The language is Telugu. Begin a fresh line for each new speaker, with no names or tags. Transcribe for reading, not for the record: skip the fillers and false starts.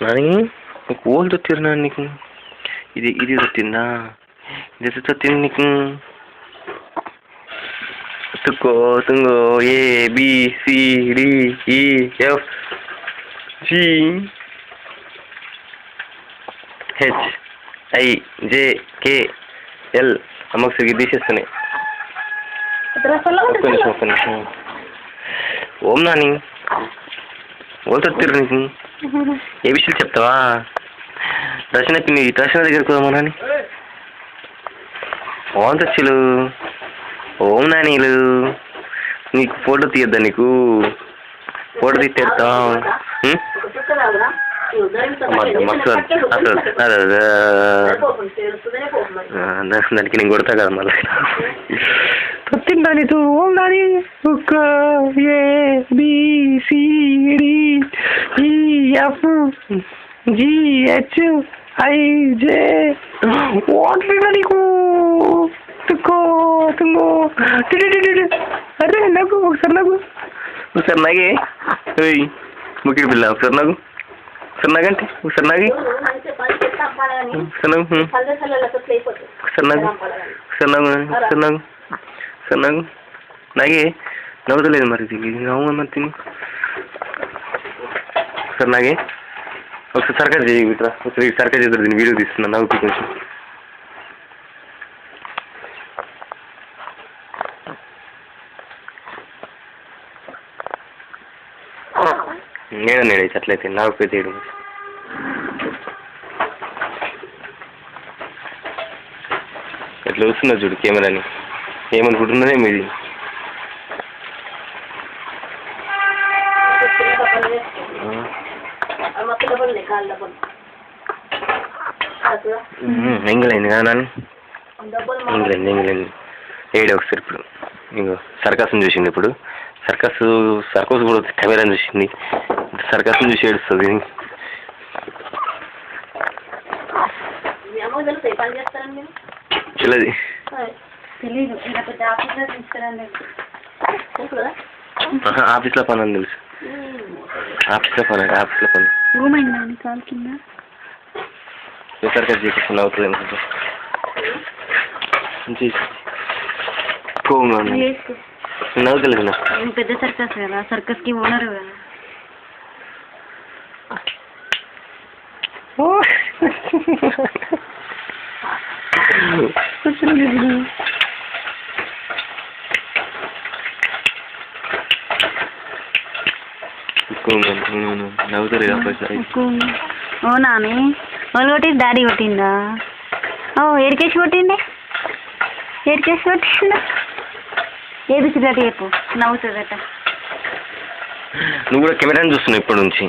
నాని నీకు ఓళ్ళు తొత్తిరు నీకు ఇది తొత్తిందా ఇది తొత్తింది నీకు తుక్కో తుంగో ABCDEF GHIJKL అమ్మకు సరిగ్గా తీసేస్తున్నాయి. ఒక్క నిమిషం ఓం నాని ఓళ్ళు తొత్తిరు నీకు ఏ విషయాలు చెప్తావా? దర్శనకి నీ దర్శన దగ్గరకు పోదామా నాని? ఓం తచ్చిలు ఓం నానీలు నీకు ఫోటో తీయద్దా? నీకు ఫోటో తీసేస్తా దానికి నేను కొడతా కదా మళ్ళీ. తొత్తిందా నీకు ఓం నాని? ఒక్క ABCDEF GHIJ ఓట్లేదా నీకు? తుక్కో తుంగో అరే నాకు ఒకసారి నాగే ముఖ్య పిల్ల ఒకసారి నాగంటే ఒకసారి నాగి నాగే నవ్వుతలేదు మరి నవ్వు మరి తిని ఒకసారి నాగే ఒకసారి సర్కస్ చేయి ఇట్లా ఒకసారి సర్కస్ చేద్దరు దీన్ని వీడియో తీస్తున్నా నవ్వుకి కొంచెం నేనే అట్లయితే నాకు తీయడం అట్లా వస్తున్నా చూడు కెమెరాని ఏమనుకుంటున్నదే మీది. ఎంగలైంది కదా నాని ఎంగలైంది ఏడు ఒకసారి ఇప్పుడు ఇంకో సర్కస్ని చూసింది. ఇప్పుడు సర్కస్ కూడా కెమెరాని చూసింది. సర్కస్ని చూసి ఏడుస్తుంది. తెలియదు ఆఫీస్లో పని అని తెలుసు. ఆఫీస్లో పని సర్కస్ చేసేస్తుంది అవుతుంది అనుకుంటా. నవ్వుతలేదు నా
పెద్ద సర్కస్ కదా సర్కస్ కి ఓనర్ కదా.
నవ్వుతలేదు.
ఓ నాని వాళ్ళు కొట్టి డాడీ కొట్టిందా? ఓ ఏడికేసి కొట్టిందా? ఏది చిల్లటి చెప్పు నవ్వుతుందట.
నువ్వు కూడా కెమెరాని చూస్తున్నావు ఇప్పటి నుంచి.